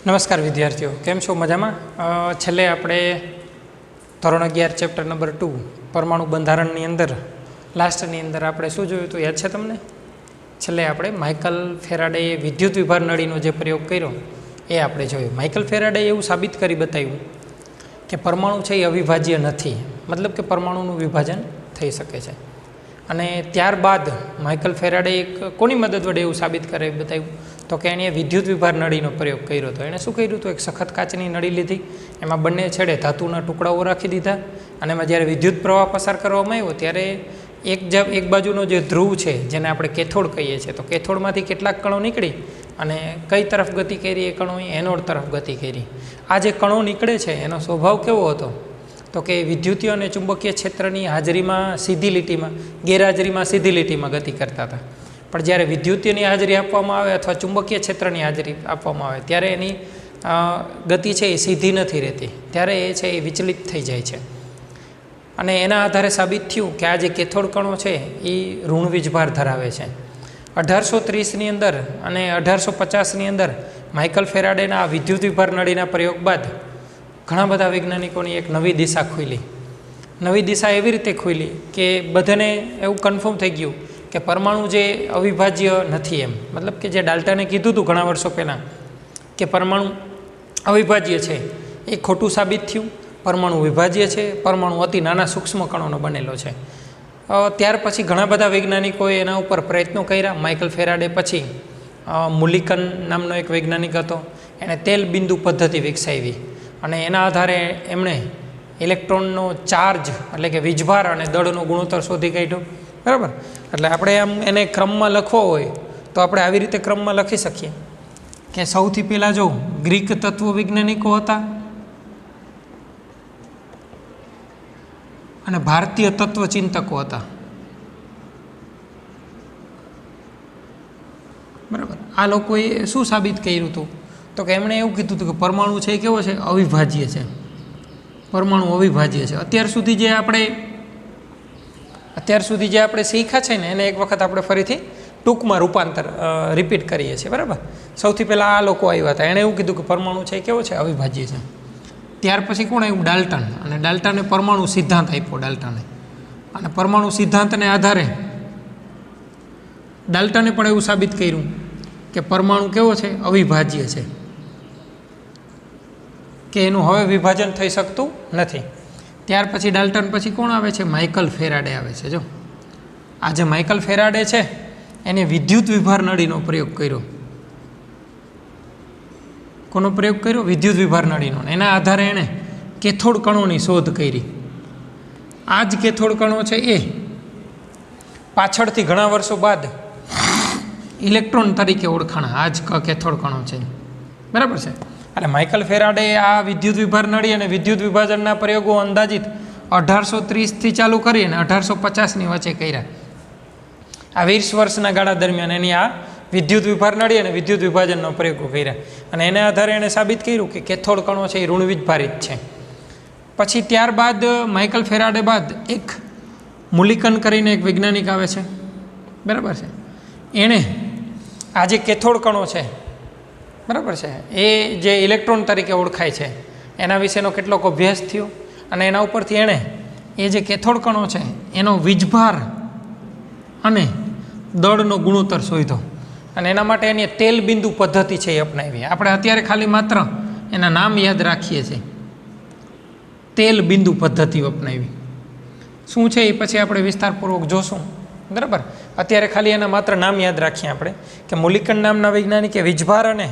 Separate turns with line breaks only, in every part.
નમસ્કાર વિદ્યાર્થીઓ, કેમ છો? મજામાં? છેલ્લે આપણે ધોરણ 11 ચેપ્ટર નંબર 2 પરમાણુ બંધારણની અંદર લાસ્ટની અંદર આપણે શું જોયું હતું યાદ છે તમને? છેલ્લે આપણે માઇકલ ફેરાડેએ વિદ્યુત વિભાર નળીનો જે પ્રયોગ કર્યો એ આપણે જોયું. માઇકલ ફેરાડેએ એવું સાબિત કરી બતાવ્યું કે પરમાણુ છે એ અવિભાજ્ય નથી, મતલબ કે પરમાણુનું વિભાજન થઈ શકે છે. અને ત્યારબાદ માઇકલ ફેરાડેએ કોની મદદ વડે એવું સાબિત કરી બતાવ્યું તો કે એણે વિદ્યુત વિભાર નળીનો પ્રયોગ કર્યો હતો. એણે શું કર્યું હતું? એક સખત કાચની નળી લીધી, એમાં બંને છેડે ધાતુના ટુકડાઓ રાખી દીધા અને એમાં જ્યારે વિદ્યુત પ્રવાહ પસાર કરવામાં આવ્યો ત્યારે એક બાજુનો જે ધ્રુવ છે જેને આપણે કેથોડ કહીએ છીએ, તો કેથોડમાંથી કેટલાક કણો નીકળી અને કઈ તરફ ગતિ કરી? એ કણોએ એનોડ તરફ ગતિ કરી. આ જે કણો નીકળે છે એનો સ્વભાવ કેવો હતો? તો કે વિદ્યુતીય અને ચુંબકીય ક્ષેત્રની હાજરીમાં સીધી લીટીમાં, ગેરહાજરીમાં સીધી લીટીમાં ગતિ કરતા હતા. પણ જ્યારે વિદ્યુતીયની હાજરી આપવામાં આવે અથવા ચુંબકીય ક્ષેત્રની હાજરી આપવામાં આવે ત્યારે એની ગતિ છે એ સીધી નથી રહેતી, ત્યારે એ છે એ વિચલિત થઈ જાય છે. અને એના આધારે સાબિત થયું કે આ જે કેથોડ કણો છે એ ઋણ વીજભાર ધરાવે છે. 1830ની અંદર અને 1850ની અંદર માઇકલ ફેરાડેના આ વિદ્યુત વિભાર નળીના પ્રયોગ બાદ ઘણા બધા વૈજ્ઞાનિકોની એક નવી દિશા ખુલી. નવી દિશા એવી રીતે ખુલી કે બધાને એવું કન્ફર્મ થઈ ગયું કે પરમાણુ જે અવિભાજ્ય નથી એમ, મતલબ કે જે ડાલ્ટને કીધું હતું ઘણા વર્ષો પહેલાં કે પરમાણુ અવિભાજ્ય છે એ ખોટું સાબિત થયું. પરમાણુ વિભાજ્ય છે, પરમાણુ અતિ નાના સૂક્ષ્મ કણોનો બનેલો છે. ત્યાર પછી ઘણા બધા વૈજ્ઞાનિકોએ એના ઉપર પ્રયત્નો કર્યા. માઇકલ ફેરાડે પછી મુલિકન નામનો એક વૈજ્ઞાનિક હતો, એણે તેલ બિંદુ પદ્ધતિ વિકસાવી અને એના આધારે એમણે ઇલેક્ટ્રોનનો ચાર્જ એટલે કે વીજભાર અને દળનો ગુણોત્તર શોધી કાઢ્યો. બરાબર? એટલે આપણે આમ એને ક્રમમાં લખવો હોય તો આપણે આવી રીતે ક્રમમાં લખી શકીએ કે સૌથી પહેલાં જો ગ્રીક તત્વ વૈજ્ઞાનિકો હતા અને ભારતીય તત્વચિંતકો હતા. બરાબર? આ લોકોએ શું સાબિત કર્યું હતું? તો કે એમણે એવું કીધું હતું કે પરમાણુ છે એ કેવો છે? અવિભાજ્ય છે. પરમાણુ અવિભાજ્ય છે. અત્યાર સુધી જે આપણે શીખ્યા છે ને એને એક વખત આપણે ફરીથી ટૂંકમાં રૂપાંતર રિપીટ કરીએ છીએ. બરાબર? સૌથી પહેલાં આ લોકો આવ્યા હતા, એણે એવું કીધું કે પરમાણુ છે એ કેવો છે? અવિભાજ્ય છે. ત્યાર પછી કોણ આવ્યું? ડાલ્ટન. અને ડાલ્ટને પરમાણુ સિદ્ધાંત આપ્યો ડાલ્ટને. અને પરમાણુ સિદ્ધાંતને આધારે ડાલ્ટને પણ એવું સાબિત કર્યું કે પરમાણુ કેવો છે? અવિભાજ્ય છે, કે એનું હવે વિભાજન થઈ શકતું નથી. ત્યાર પછી ડાલ્ટન પછી કોણ આવે છે? માઇકલ ફેરાડે આવે છે. જો આ જે માઇકલ ફેરાડે છે એને વિદ્યુત વિભાર નળીનો પ્રયોગ કર્યો. કોનો પ્રયોગ કર્યો? વિદ્યુત વિભાર નળીનો. એના આધારે એણે કેથોડ કણોની શોધ કરી. આ જ કેથોડ કણો છે એ પાછળથી ઘણા વર્ષો બાદ ઇલેક્ટ્રોન તરીકે ઓળખાણા. આ જ કેથોડ કણો છે. બરાબર છે? એટલે માઇકલ ફેરાડે આ વિદ્યુત વિભાર નળી અને વિદ્યુત વિભાજનના પ્રયોગો અંદાજિત 1830થી ચાલુ કરી અને 1850ની વચ્ચે કર્યા. આ 20 વર્ષના ગાળા દરમિયાન એની આ વિદ્યુત વિભાર નળી અને વિદ્યુત વિભાજનનો પ્રયોગો કર્યા. અને એના આધારે એણે સાબિત કર્યું કે કેથોડ કણો છે એ ઋણ વીજભારિત છે. પછી ત્યારબાદ માઇકલ ફેરાડે બાદ એક મુલિકન કરીને એક વૈજ્ઞાનિક આવે છે. બરાબર છે? એણે આ જે કેથોડ કણો છે, બરાબર છે, એ જે ઇલેક્ટ્રોન તરીકે ઓળખાય છે એના વિશેનો કેટલોક અભ્યાસ થયો અને એના ઉપરથી એણે એ જે કેથોડ કણો છે એનો વીજભાર અને દળનો ગુણોત્તર શોધ્યો. અને એના માટે એની તેલ બિંદુ પદ્ધતિ છે એ અપનાવી. આપણે અત્યારે ખાલી માત્ર એના નામ યાદ રાખીએ છીએ. તેલ બિંદુ પદ્ધતિ અપનાવી શું છે એ પછી આપણે વિસ્તારપૂર્વક જોશું. બરાબર? અત્યારે ખાલી એના માત્ર નામ યાદ રાખીએ આપણે કે મુલિકન નામના વૈજ્ઞાનિકે વીજભાર અને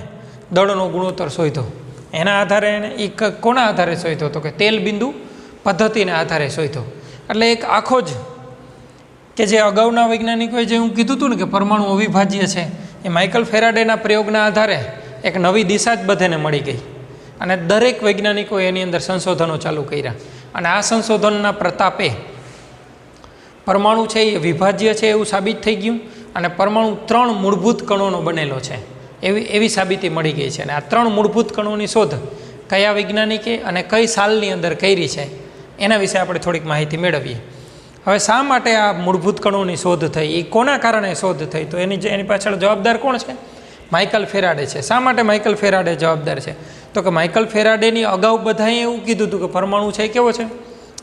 દળનો ગુણોત્તર શોધ્યો. એના આધારે એને કોના આધારે શોધ્યો? તો કે તેલ બિંદુ પદ્ધતિને આધારે શોધ્યો. એટલે એક આખો જ કે જે અગાઉના વૈજ્ઞાનિકોએ જે હું કીધું હતું ને કે પરમાણુ અવિભાજ્ય છે, એ માઇકલ ફેરાડેના પ્રયોગના આધારે એક નવી દિશા જ બધાને મળી ગઈ. અને દરેક વૈજ્ઞાનિકોએ એની અંદર સંશોધનો ચાલુ કર્યા. અને આ સંશોધનના પ્રતાપે પરમાણુ છે એ વિભાજ્ય છે એવું સાબિત થઈ ગયું. અને પરમાણુ 3 મૂળભૂત કણોનો બનેલો છે એવી સાબિતી મળી ગઈ છે. અને આ 3 મૂળભૂત કણોની શોધ કયા વૈજ્ઞાનિકે અને કઈ સાલની અંદર કરી છે એના વિશે આપણે થોડીક માહિતી મેળવીએ. હવે શા માટે આ મૂળભૂત કણોની શોધ થઈ? એ કોના કારણે શોધ થઈ? તો એની પાછળ જવાબદાર કોણ છે? માઇકલ ફેરાડે છે. શા માટે માઇકલ ફેરાડે જવાબદાર છે? તો કે માઇકલ ફેરાડેની અગાઉ બધાએ એવું કીધું હતું કે પરમાણુ છે એ કેવો છે?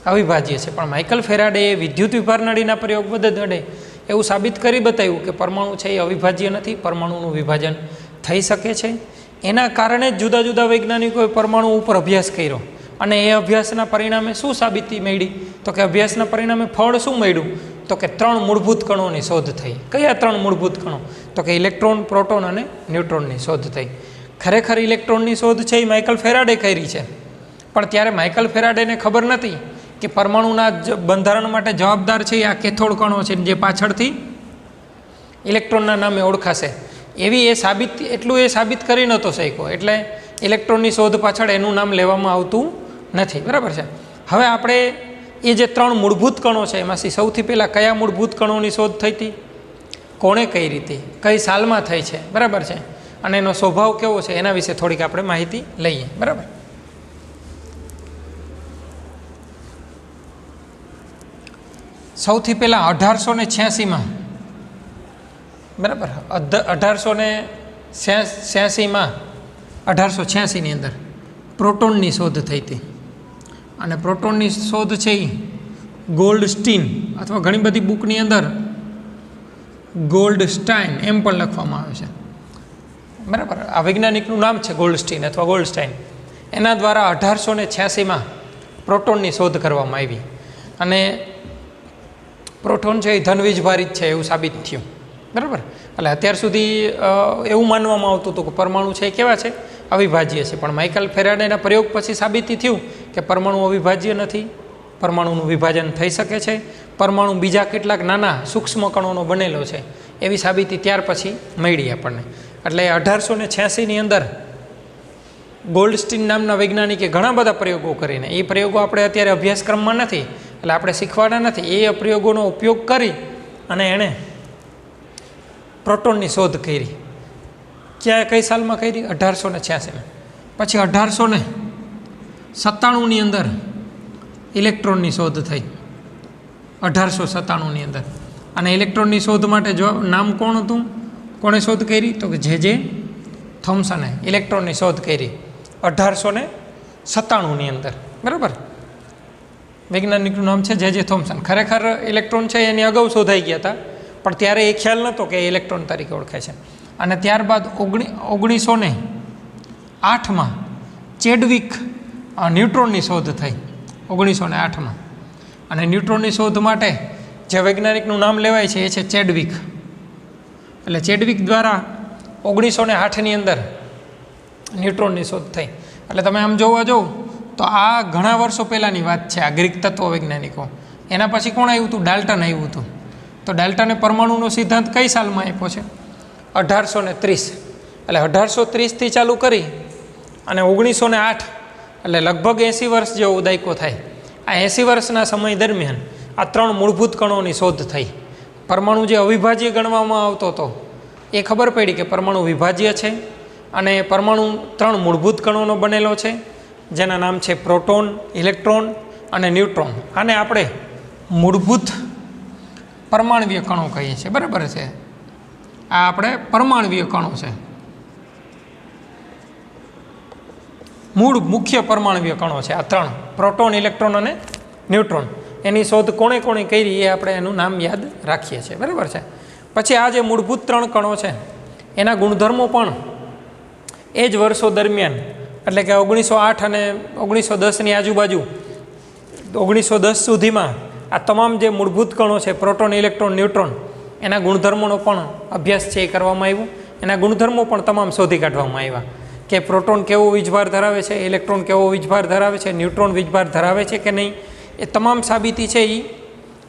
અવિભાજ્ય છે. પણ માઇકલ ફેરાડેએ વિદ્યુત વિભારનળીના પ્રયોગ વડે એવું સાબિત કરી બતાવ્યું કે પરમાણુ છે એ અવિભાજ્ય નથી, પરમાણુનું વિભાજન થઈ શકે છે. એના કારણે જ જુદા જુદા વૈજ્ઞાનિકોએ પરમાણુ ઉપર અભ્યાસ કર્યો અને એ અભ્યાસના પરિણામે શું સાબિતી મળી? તો કે અભ્યાસના પરિણામે ફળ શું મળ્યું? તો કે 3 મૂળભૂત કણોની શોધ થઈ. કયા 3 મૂળભૂત કણો? તો કે ઇલેક્ટ્રોન, પ્રોટોન અને ન્યુટ્રોનની શોધ થઈ. ખરેખર ઇલેક્ટ્રોનની શોધ છે એ માઇકલ ફેરાડે કરી છે, પણ ત્યારે માઇકલ ફેરાડેને ખબર નથી કે પરમાણુના બંધારણ માટે જવાબદાર છે આ કેથોડ કણો છે જે પાછળથી ઇલેક્ટ્રોનના નામે ઓળખાશે. એટલું એ સાબિત કરી નહોતો શક્યો, એટલે ઇલેક્ટ્રોનની શોધ પાછળ એનું નામ લેવામાં આવતું નથી. બરાબર છે. હવે આપણે એ જે 3 મૂળભૂત કણો છે એમાંથી સૌથી પહેલાં કયા મૂળભૂત કણોની શોધ થઈ હતી, કોણે કઈ રીતે, કઈ સાલમાં થઈ છે, બરાબર છે, અને એનો સ્વભાવ કેવો છે એના વિશે થોડીક આપણે માહિતી લઈએ. બરાબર. સૌથી પહેલાં 1886માં, બરાબર, 1886ની અંદર પ્રોટોનની શોધ થઈ હતી. અને પ્રોટોનની શોધ છે એ ગોલ્ડસ્ટીન, અથવા ઘણી બધી બુકની અંદર ગોલ્ડસ્ટાઇન એમ પણ લખવામાં આવે છે. બરાબર. આ વૈજ્ઞાનિકનું નામ છે ગોલ્ડસ્ટીન અથવા ગોલ્ડસ્ટાઇન. એના દ્વારા 1886માં પ્રોટોનની શોધ કરવામાં આવી. અને પ્રોટોન છે એ ધનવીજભારિત છે એવું સાબિત થયું. બરાબર. એટલે અત્યાર સુધી એવું માનવામાં આવતું હતું કે પરમાણુ છે એ કેવા છે? અવિભાજ્ય છે. પણ માઇકલ ફેરાડેના પ્રયોગ પછી સાબિતી થયું કે પરમાણુ અવિભાજ્ય નથી, પરમાણુનું વિભાજન થઈ શકે છે, પરમાણુ બીજા કેટલાક નાના સૂક્ષ્મ કણોનો બનેલો છે, એવી સાબિતી ત્યાર પછી મળી આપણને. એટલે 1886ની અંદર ગોલ્ડસ્ટીન નામના વૈજ્ઞાનિકે ઘણા બધા પ્રયોગો કરીને, એ પ્રયોગો આપણે અત્યારે અભ્યાસક્રમમાં નથી એટલે આપણે શીખવાના નથી, એ પ્રયોગોનો ઉપયોગ કરી અને એણે પ્રોટોનની શોધ કરી. કઈ સાલમાં કરી? 1886માં. પછી 1897ની અંદર ઇલેક્ટ્રોનની શોધ થઈ. 1897ની અંદર. અને ઇલેક્ટ્રોનની શોધ માટે નામ કોણ હતું? કોણે શોધ કરી? તો કે જે થોમ્સને ઇલેક્ટ્રોનની શોધ કરી 1897ની અંદર. બરાબર. વૈજ્ઞાનિકનું નામ છે જે થોમ્સન. ખરેખર ઇલેક્ટ્રોન છે એની અગાઉ શોધાઈ ગયા હતા, પણ ત્યારે એ ખ્યાલ નહોતો કે ઇલેક્ટ્રોન તરીકે ઓળખાય છે. અને ત્યારબાદ 1908માં ચેડવિક ન્યુટ્રોનની શોધ થઈ. 1908માં. અને ન્યુટ્રોનની શોધ માટે જે વૈજ્ઞાનિકનું નામ લેવાય છે એ છે ચેડવિક. એટલે ચેડવિક દ્વારા 1908ની અંદર ન્યુટ્રોનની શોધ થઈ. એટલે તમે આમ જોવા જાઓ તો આ ઘણા વર્ષો પહેલાંની વાત છે, આ ગ્રીક તત્વ વૈજ્ઞાનિકો. એના પછી કોણ આવ્યું હતું? ડાલ્ટન આવ્યું હતું. તો ડાલ્ટને પરમાણુનો સિદ્ધાંત કઈ સાલમાં આપ્યો છે? 1830. એટલે 1830થી ચાલુ કરી અને 1908, એટલે લગભગ 80 વર્ષ જેવો દાયકો થાય. આ 80 વર્ષના સમય દરમિયાન આ 3 મૂળભૂત કણોની શોધ થઈ. પરમાણુ જે અવિભાજ્ય ગણવામાં આવતો હતો એ ખબર પડી કે પરમાણુ વિભાજ્ય છે, અને પરમાણુ 3 મૂળભૂત કણોનો બનેલો છે, જેના નામ છે પ્રોટોન, ઇલેક્ટ્રોન અને ન્યુટ્રોન. આને આપણે મૂળભૂત પરમાણવીય કણો કહીએ છીએ. બરાબર છે. આ આપણે પરમાણવીય કણો છે, મુખ્ય પરમાણવીય કણો છે આ 3, પ્રોટોન, ઇલેક્ટ્રોન અને ન્યુટ્રોન. એની શોધ કોણે કરી એ આપણે એનું નામ યાદ રાખીએ છીએ. બરાબર છે. પછી આ જે મૂળભૂત 3 કણો છે એના ગુણધર્મો પણ એ જ વર્ષો દરમિયાન, એટલે કે 1908 અને 1910ની આજુબાજુ, 1910 સુધીમાં આ તમામ જે મૂળભૂત કણો છે પ્રોટોન, ઇલેક્ટ્રોન, ન્યુટ્રોન, એના ગુણધર્મોનો પણ અભ્યાસ છે એ કરવામાં આવ્યો. એના ગુણધર્મો પણ તમામ શોધી કાઢવામાં આવ્યા કે પ્રોટોન કેવો વીજભાર ધરાવે છે, ઇલેક્ટ્રોન કેવો વીજભાર ધરાવે છે, ન્યુટ્રોન વીજભાર ધરાવે છે કે નહીં. એ તમામ સાબિતી છે એ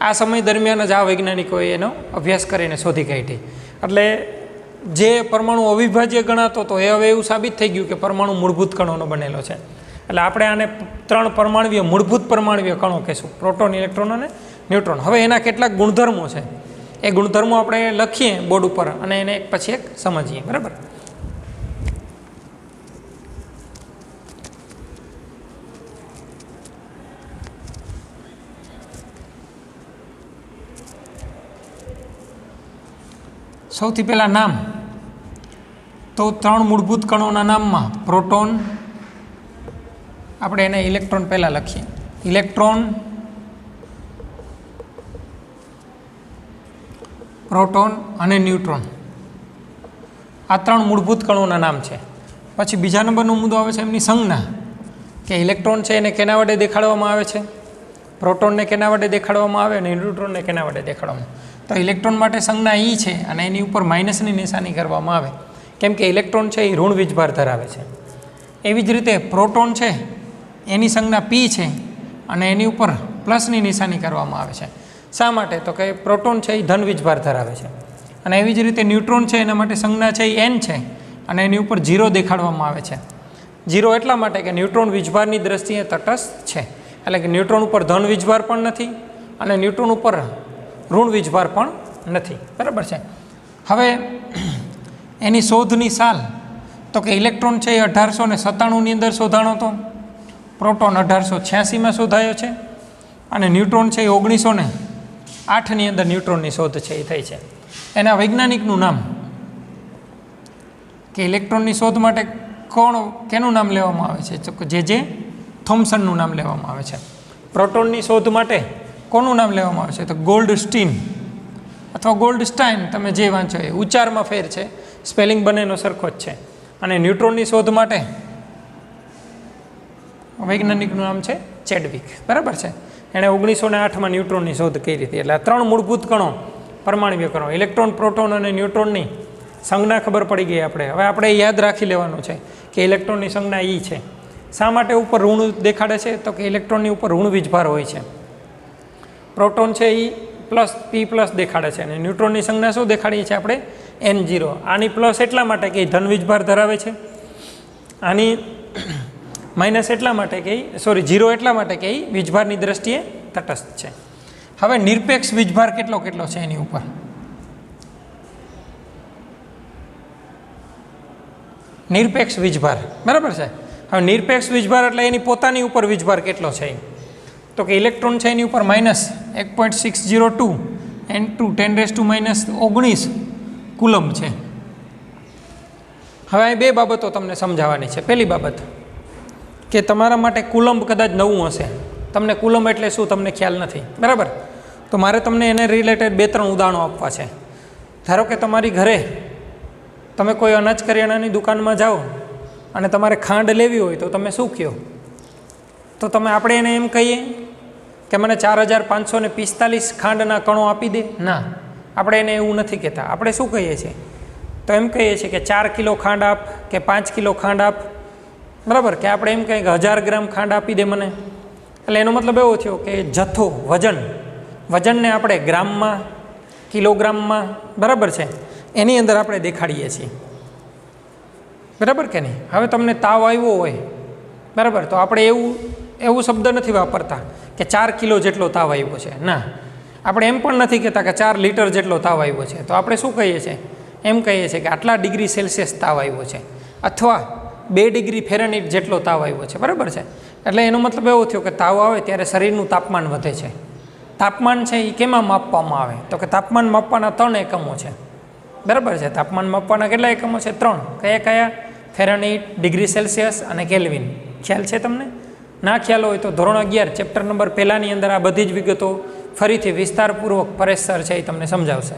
આ સમય દરમિયાન જ આ વૈજ્ઞાનિકોએ એનો અભ્યાસ કરીને શોધી કાઢી. એટલે જે પરમાણુ અવિભાજ્ય ગણાતો હતો એ હવે એવું સાબિત થઈ ગયું કે પરમાણુ મૂળભૂત કણોનો બનેલો છે. એટલે આપણે આને 3 પરમાણવીય, મૂળભૂત પરમાણવીય કણો કહીશું, પ્રોટોન, ઇલેક્ટ્રોન અને ન્યુટ્રોન. હવે એના કેટલાક ગુણધર્મો છે, એ ગુણધર્મો આપણે લખીએ બોર્ડ ઉપર અને એને એક પછી એક સમજીએ. બરાબર. સૌથી પહેલાં નામ તો 3 મૂળભૂત કણોના નામમાં પ્રોટોન, આપણે એને ઇલેક્ટ્રોન પહેલાં લખીએ, ઇલેક્ટ્રોન, પ્રોટોન અને ન્યુટ્રોન, આ 3 મૂળભૂત કણોના નામ છે. પછી બીજા નંબરનો મુદ્દો આવે છે એમની સંજ્ઞા, કે ઇલેક્ટ્રોન છે એને કેના વડે દેખાડવામાં આવે છે, પ્રોટોનને કેના વડે દેખાડવામાં આવે અને ન્યુટ્રોનને કેના વડે દેખાડવામાં. તો ઇલેક્ટ્રોન માટે સંજ્ઞા ઈ છે અને એની ઉપર માઇનસની નિશાની કરવામાં આવે, કેમ કે ઇલેક્ટ્રોન છે એ ઋણ વીજભાર ધરાવે છે. એવી જ રીતે પ્રોટોન છે એની સંજ્ઞા પી છે અને એની ઉપર પ્લસની નિશાની કરવામાં આવે છે. શા માટે? તો કે પ્રોટોન છે એ ધન વીજભાર ધરાવે છે. અને એવી જ રીતે ન્યુટ્રોન છે એના માટે સંજ્ઞા છે એ એન છે અને એની ઉપર 0 દેખાડવામાં આવે છે. 0 એટલા માટે કે ન્યુટ્રોન વીજભારની દ્રષ્ટિએ તટસ્થ છે, એટલે કે ન્યુટ્રોન ઉપર ધન વીજભાર પણ નથી અને ન્યુટ્રોન ઉપર ઋણ વીજભાર પણ નથી. બરાબર છે. હવે એની શોધની સાલ, તો કે ઇલેક્ટ્રોન છે એ 1897ની અંદર શોધાણો હતો, પ્રોટોન 1886માં શોધાયો છે અને ન્યુટ્રોન છે એ 1908ની અંદર ન્યુટ્રોનની શોધ છે એ થઈ છે. એના વૈજ્ઞાનિકનું નામ, કે ઇલેક્ટ્રોનની શોધ માટે કેનું નામ લેવામાં આવે છે? તો જે થોમ્સનનું નામ લેવામાં આવે છે. પ્રોટોનની શોધ માટે કોનું નામ લેવામાં આવે છે? તો ગોલ્ડસ્ટીન અથવા ગોલ્ડસ્ટાઇન, તમે જે વાંચો એ, ઉચ્ચારમાં ફેર છે, સ્પેલિંગ બંનેનો સરખો જ છે. અને ન્યુટ્રોનની શોધ માટે વૈજ્ઞાનિકનું નામ છે ચેડવિક. બરાબર છે. એણે 1908માં ન્યુટ્રોનની શોધ કરી હતી. એટલે આ 3 મૂળભૂત કણો, પરમાણ્વીય કણો, ઇલેક્ટ્રોન, પ્રોટોન અને ન્યુટ્રોનની સંજ્ઞા ખબર પડી ગઈ આપણે. હવે આપણે યાદ રાખી લેવાનું છે કે ઇલેક્ટ્રોનની સંજ્ઞા ઈ છે. શા માટે ઉપર ઋણ દેખાડે છે? તો કે ઇલેક્ટ્રોનની ઉપર ઋણ વીજભાર હોય છે. પ્રોટોન છે એ પ્લસ પી પ્લસ દેખાડે છે અને ન્યુટ્રોનની સંજ્ઞા શું દેખાડીએ છીએ આપણે? N0. આની પ્લસ એટલા માટે કે ધન વીજભાર ધરાવે છે, આની માઇનસ એટલા માટે કે 0 એટલા માટે કે એ વીજભારની દ્રષ્ટિએ તટસ્થ છે. હવે નિરપેક્ષ વીજભાર કેટલો કેટલો છે એની ઉપર? નિરપેક્ષ વીજભાર. બરાબર છે. હવે નિરપેક્ષ વીજભાર એટલે એની પોતાની ઉપર વીજભાર કેટલો છે? તો કે ઇલેક્ટ્રોન છે એની ઉપર -1.602 × 10⁻⁻19 કુલમ્બ છે. હવે આ બે બાબતો તમને સમજાવવાની છે. પહેલી બાબત કે તમારા માટે કુલમ્બ કદાચ નવું હશે, તમને કુલમ્બ એટલે શું તમને ખ્યાલ નથી. બરાબર. તો મારે તમને એને રિલેટેડ 2-3 ઉદાહરણો આપવા છે. ધારો કે તમારી ઘરે તમે કોઈ અનાજ કરિયાણાની દુકાનમાં જાઓ અને તમારે ખાંડ લેવી હોય તો તમે શું કહો? તો આપણે એને એમ કહીએ કે મને 4545 ખાંડના કણો આપી દે? ના, આપણે એને એવું નથી કહેતા. આપણે શું કહીએ છીએ? તો એમ કહીએ છીએ કે 4 કિલો ખાંડ આપ, કે 5 કિલો ખાંડ આપ. બરાબર. કે આપણે એમ કહીએ કે 1000 ગ્રામ ખાંડ આપી દે મને. એટલે એનો મતલબ એવો થયો કે જથ્થો, વજનને આપણે ગ્રામમાં, કિલોગ્રામમાં, બરાબર છે, એની અંદર આપણે દેખાડીએ છીએ. બરાબર કે નહીં? હવે તમને તાવ આવ્યો હોય, બરાબર, તો આપણે એવું શબ્દ નથી વાપરતા કે 4 કિલો જેટલો તાવ આવ્યો છે. ના, આપણે એમ પણ નથી કહેતા કે 4 લીટર જેટલો તાવ આવ્યો છે. તો આપણે શું કહીએ છીએ? એમ કહીએ છીએ કે આટલા ડિગ્રી સેલ્સિયસ તાવ આવ્યો છે, અથવા 2 ડિગ્રી ફેરનહીટ જેટલો તાવ આવ્યો છે. બરાબર છે. એટલે એનો મતલબ એવો થયો કે તાવ આવે ત્યારે શરીરનું તાપમાન વધે છે. તાપમાન છે એ કેમાં માપવામાં આવે? તો કે તાપમાન માપવાના 3 એકમો છે. બરાબર છે. તાપમાન માપવાના કેટલા એકમો છે? 3. કયા? ફેરનહીટ, ડિગ્રી સેલ્સિયસ અને કેલ્વિન. ખ્યાલ છે તમને? ના ખ્યાલ હોય તો ધોરણ 11 ચેપ્ટર નંબર 1ની અંદર આ બધી જ વિગતો ફરીથી વિસ્તારપૂર્વક પરેશ સર છે એ તમને સમજાવશે.